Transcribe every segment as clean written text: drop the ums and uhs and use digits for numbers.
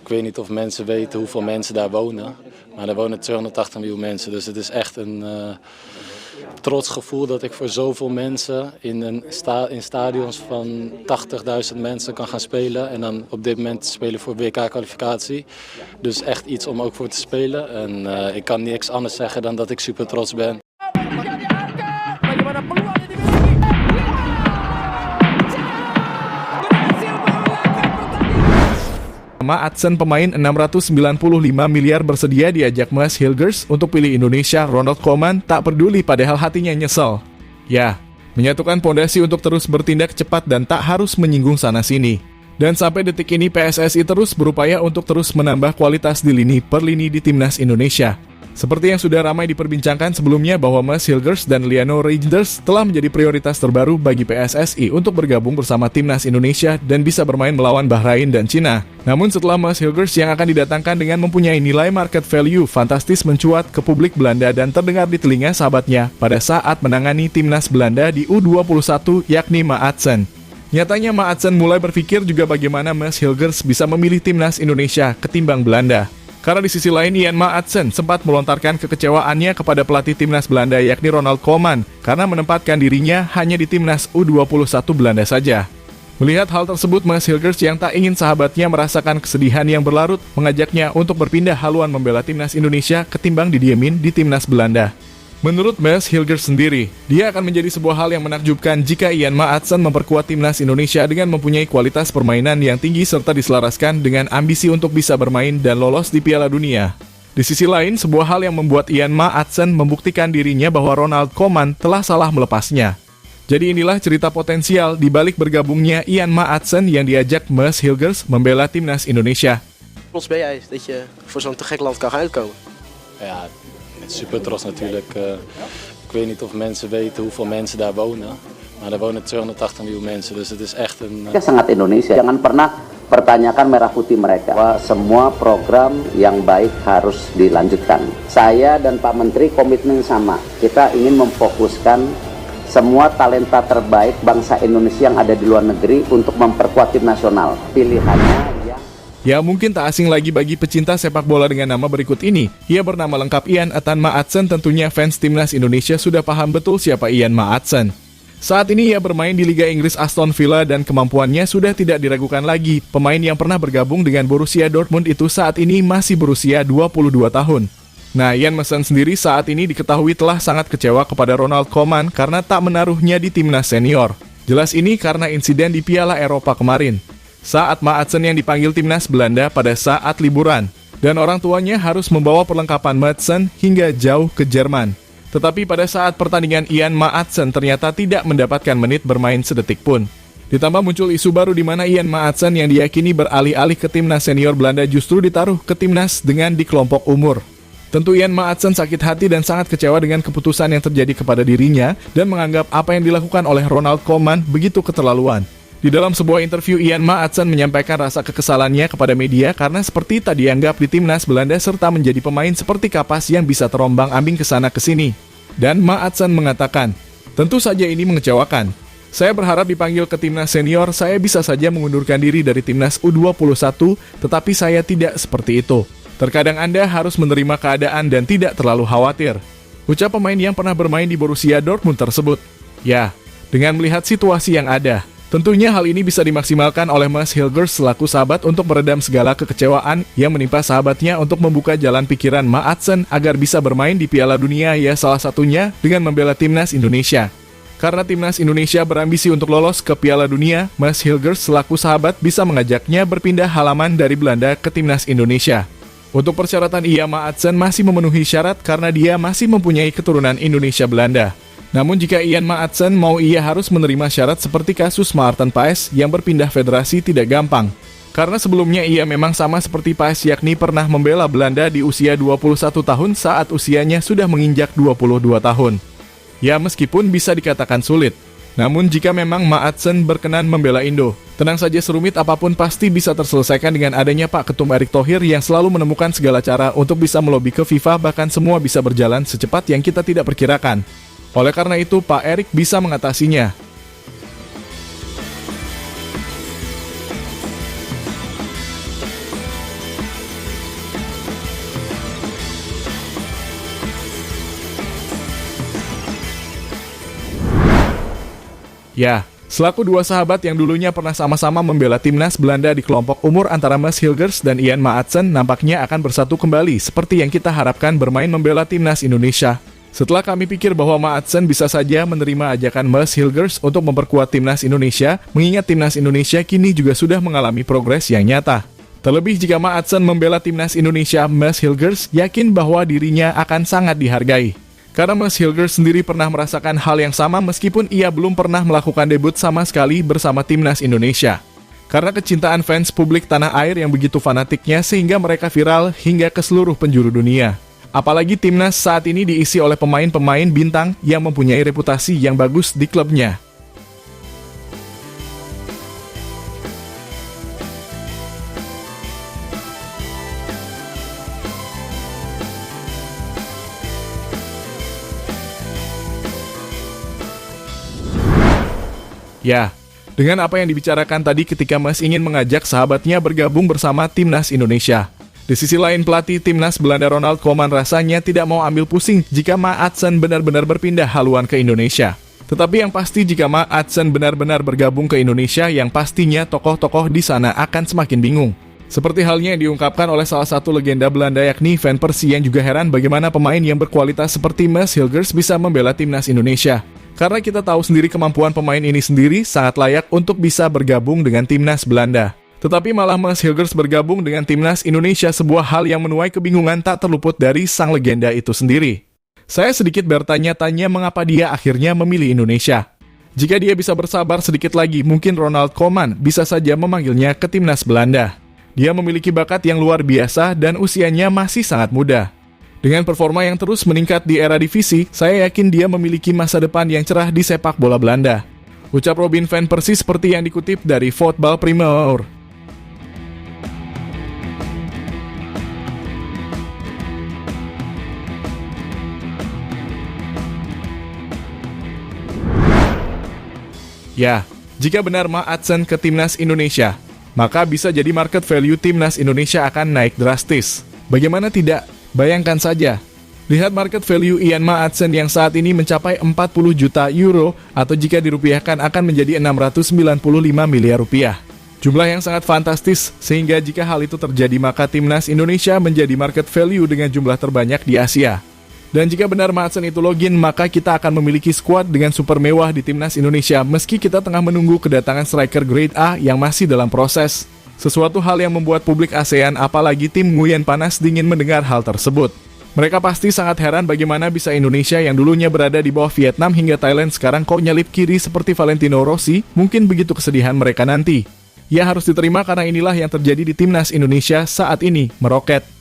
Ik weet niet of mensen weten hoeveel mensen daar wonen. Maar er wonen 280 miljoen mensen. Dus het is echt een trots gevoel dat ik voor zoveel mensen in stadions van 80.000 mensen kan gaan spelen. En dan op dit moment spelen voor WK-kwalificatie. Dus echt iets om ook voor te spelen. En ik kan niks anders zeggen dan dat ik super trots ben. Maatsen, pemain 695 miliar bersedia diajak Mas Hilgers untuk pilih Indonesia. Ronald Koeman tak peduli padahal hatinya nyesel. Ya, menyatukan pondasi untuk terus bertindak cepat dan tak harus menyinggung sana-sini. Dan sampai detik ini PSSI terus berupaya untuk terus menambah kualitas di lini per lini di Timnas Indonesia. Seperti yang sudah ramai diperbincangkan sebelumnya bahwa Mas Hilgers dan Liano Reijnders telah menjadi prioritas terbaru bagi PSSI untuk bergabung bersama Timnas Indonesia dan bisa bermain melawan Bahrain dan Cina. Namun setelah Mas Hilgers yang akan didatangkan dengan mempunyai nilai market value fantastis mencuat ke publik Belanda dan terdengar di telinga sahabatnya pada saat menangani Timnas Belanda di U21 yakni Maatsen. Nyatanya Maatsen mulai berpikir juga bagaimana Mas Hilgers bisa memilih Timnas Indonesia ketimbang Belanda. Karena di sisi lain Ian Maatsen sempat melontarkan kekecewaannya kepada pelatih Timnas Belanda yakni Ronald Koeman karena menempatkan dirinya hanya di Timnas U21 Belanda saja. Melihat hal tersebut, Mas Hilgers yang tak ingin sahabatnya merasakan kesedihan yang berlarut mengajaknya untuk berpindah haluan membela Timnas Indonesia ketimbang didiemin di Timnas Belanda. Menurut Mas Hilgers sendiri, dia akan menjadi sebuah hal yang menakjubkan jika Ian Maatsen memperkuat Timnas Indonesia dengan mempunyai kualitas permainan yang tinggi serta diselaraskan dengan ambisi untuk bisa bermain dan lolos di Piala Dunia. Di sisi lain, sebuah hal yang membuat Ian Maatsen membuktikan dirinya bahwa Ronald Koeman telah salah melepasnya. Jadi inilah cerita potensial di balik bergabungnya Ian Maatsen yang diajak Mas Hilgers membela Timnas Indonesia. Trots ben jij dat je voor zo'n te gek land kan gaan uitkomen? Ja, super trots natuurlijk. Ik weet niet of mensen weten hoeveel mensen daar wonen. Maar er wonen 280 miljoen mensen. Dus het is echt een... Sangat Indonesia. Jangan pernah pertanyakan merah putih mereka. Bahwa semua program yang baik harus dilanjutkan. Saya dan Pak Menteri komitmen sama. Kita ingin memfokuskan semua talenta terbaik bangsa Indonesia yang ada di luar negeri untuk memperkuat tim nasional. Pilihannya ya mungkin tak asing lagi bagi pecinta sepak bola dengan nama berikut ini. Ia bernama lengkap Ian Ethan Maatsen. Tentunya fans Timnas Indonesia sudah paham betul siapa Ian Maatsen. Saat ini ia bermain di Liga Inggris Aston Villa dan kemampuannya sudah tidak diragukan lagi. Pemain yang pernah bergabung dengan Borussia Dortmund itu saat ini masih berusia 22 tahun. Nah, Ian Maatsen sendiri saat ini diketahui telah sangat kecewa kepada Ronald Koeman karena tak menaruhnya di Timnas senior. Jelas ini karena insiden di Piala Eropa kemarin. Saat Maatsen yang dipanggil Timnas Belanda pada saat liburan, dan orang tuanya harus membawa perlengkapan Maatsen hingga jauh ke Jerman. Tetapi pada saat pertandingan Ian Maatsen ternyata tidak mendapatkan menit bermain sedetik pun. Ditambah muncul isu baru di mana Ian Maatsen yang diyakini beralih-alih ke Timnas senior Belanda justru ditaruh ke Timnas dengan di kelompok umur. Tentu Ian Maatsen sakit hati dan sangat kecewa dengan keputusan yang terjadi kepada dirinya dan menganggap apa yang dilakukan oleh Ronald Koeman begitu keterlaluan. Di dalam sebuah interview, Ian Maatsen menyampaikan rasa kekesalannya kepada media karena seperti tak dianggap di Timnas Belanda serta menjadi pemain seperti kapas yang bisa terombang-ambing ke sana ke sini. Dan Maatsen mengatakan, tentu saja ini mengecewakan. Saya berharap dipanggil ke Timnas senior, saya bisa saja mengundurkan diri dari Timnas U21, tetapi saya tidak seperti itu. Terkadang Anda harus menerima keadaan dan tidak terlalu khawatir. Ucap pemain yang pernah bermain di Borussia Dortmund tersebut. Ya, dengan melihat situasi yang ada, tentunya hal ini bisa dimaksimalkan oleh Mas Hilgers selaku sahabat untuk meredam segala kekecewaan yang menimpa sahabatnya untuk membuka jalan pikiran Maatsen agar bisa bermain di Piala Dunia, ya salah satunya dengan membela Timnas Indonesia. Karena Timnas Indonesia berambisi untuk lolos ke Piala Dunia, Mas Hilgers selaku sahabat bisa mengajaknya berpindah halaman dari Belanda ke Timnas Indonesia. Untuk persyaratan Ian Maatsen masih memenuhi syarat karena dia masih mempunyai keturunan Indonesia Belanda. Namun jika Ian Maatsen mau, ia harus menerima syarat seperti kasus Maarten Paes yang berpindah federasi tidak gampang. Karena sebelumnya ia memang sama seperti Paes, yakni pernah membela Belanda di usia 21 tahun saat usianya sudah menginjak 22 tahun. Ya meskipun bisa dikatakan sulit. Namun jika memang Maatsen berkenan membela Indo, tenang saja, serumit apapun pasti bisa terselesaikan dengan adanya Pak Ketum Erick Thohir yang selalu menemukan segala cara untuk bisa melobi ke FIFA, bahkan semua bisa berjalan secepat yang kita tidak perkirakan. Oleh karena itu, Pak Erick bisa mengatasinya. Ya, selaku dua sahabat yang dulunya pernah sama-sama membela timnas Belanda di kelompok umur antara Mas Hilgers dan Ian Maatsen nampaknya akan bersatu kembali seperti yang kita harapkan bermain membela timnas Indonesia. Setelah kami pikir bahwa Maatsen bisa saja menerima ajakan Mas Hilgers untuk memperkuat timnas Indonesia, mengingat timnas Indonesia kini juga sudah mengalami progres yang nyata. Terlebih jika Maatsen membela timnas Indonesia, Mas Hilgers yakin bahwa dirinya akan sangat dihargai. Karena Mas Hilgers sendiri pernah merasakan hal yang sama meskipun ia belum pernah melakukan debut sama sekali bersama timnas Indonesia. Karena kecintaan fans publik tanah air yang begitu fanatiknya sehingga mereka viral hingga ke seluruh penjuru dunia. Apalagi timnas saat ini diisi oleh pemain-pemain bintang yang mempunyai reputasi yang bagus di klubnya. Ya, dengan apa yang dibicarakan tadi ketika Mas ingin mengajak sahabatnya bergabung bersama timnas Indonesia. Di sisi lain, pelatih timnas Belanda Ronald Koeman rasanya tidak mau ambil pusing jika Maatsen benar-benar berpindah haluan ke Indonesia. Tetapi yang pasti jika Maatsen benar-benar bergabung ke Indonesia, yang pastinya tokoh-tokoh di sana akan semakin bingung. Seperti halnya yang diungkapkan oleh salah satu legenda Belanda yakni Van Persie yang juga heran bagaimana pemain yang berkualitas seperti Mas Hilgers bisa membela timnas Indonesia. Karena kita tahu sendiri kemampuan pemain ini sendiri sangat layak untuk bisa bergabung dengan timnas Belanda. Tetapi malah Mas Hilgers bergabung dengan timnas Indonesia sebuah hal yang menuai kebingungan tak terluput dari sang legenda itu sendiri. Saya sedikit bertanya-tanya mengapa dia akhirnya memilih Indonesia. Jika dia bisa bersabar sedikit lagi, mungkin Ronald Koeman bisa saja memanggilnya ke timnas Belanda. Dia memiliki bakat yang luar biasa dan usianya masih sangat muda. Dengan performa yang terus meningkat di era divisi, saya yakin dia memiliki masa depan yang cerah di sepak bola Belanda. Ucap Robin Van Persie seperti yang dikutip dari Voetbal Primeur. Ya, jika benar Maatsen ke timnas Indonesia, maka bisa jadi market value timnas Indonesia akan naik drastis. Bagaimana tidak? Bayangkan saja, lihat market value Ian Maatsen yang saat ini mencapai 40 juta euro atau jika dirupiahkan akan menjadi 695 miliar rupiah. Jumlah yang sangat fantastis, sehingga jika hal itu terjadi maka timnas Indonesia menjadi market value dengan jumlah terbanyak di Asia. Dan jika benar Maatsen itu login, maka kita akan memiliki skuad dengan super mewah di timnas Indonesia meski kita tengah menunggu kedatangan striker grade A yang masih dalam proses. Sesuatu hal yang membuat publik ASEAN apalagi tim Nguyen panas dingin mendengar hal tersebut. Mereka pasti sangat heran bagaimana bisa Indonesia yang dulunya berada di bawah Vietnam hingga Thailand sekarang kok nyelip kiri seperti Valentino Rossi. Mungkin begitu kesedihan mereka nanti. Ya harus diterima karena inilah yang terjadi di timnas Indonesia saat ini, meroket.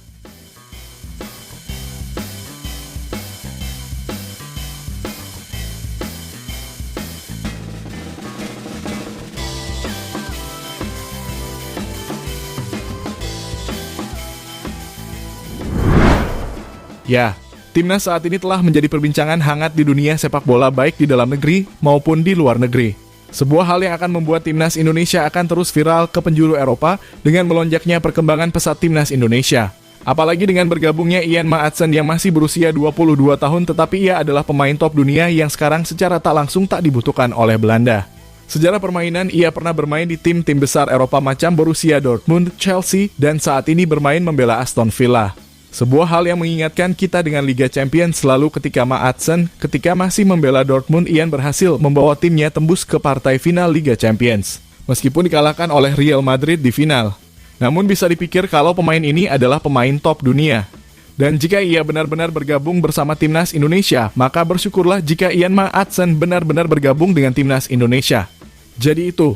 Ya, timnas saat ini telah menjadi perbincangan hangat di dunia sepak bola baik di dalam negeri maupun di luar negeri. Sebuah hal yang akan membuat timnas Indonesia akan terus viral ke penjuru Eropa dengan melonjaknya perkembangan pesat timnas Indonesia. Apalagi dengan bergabungnya Ian Maatsen yang masih berusia 22 tahun tetapi ia adalah pemain top dunia yang sekarang secara tak langsung tak dibutuhkan oleh Belanda. Sejarah permainan, ia pernah bermain di tim-tim besar Eropa macam Borussia Dortmund, Chelsea, dan saat ini bermain membela Aston Villa. Sebuah hal yang mengingatkan kita dengan Liga Champions selalu ketika Maatsen, ketika masih membela Dortmund, Ian berhasil membawa timnya tembus ke partai final Liga Champions. Meskipun dikalahkan oleh Real Madrid di final. Namun bisa dipikir kalau pemain ini adalah pemain top dunia. Dan jika ia benar-benar bergabung bersama timnas Indonesia, maka bersyukurlah jika Ian Maatsen benar-benar bergabung dengan timnas Indonesia. Jadi itu,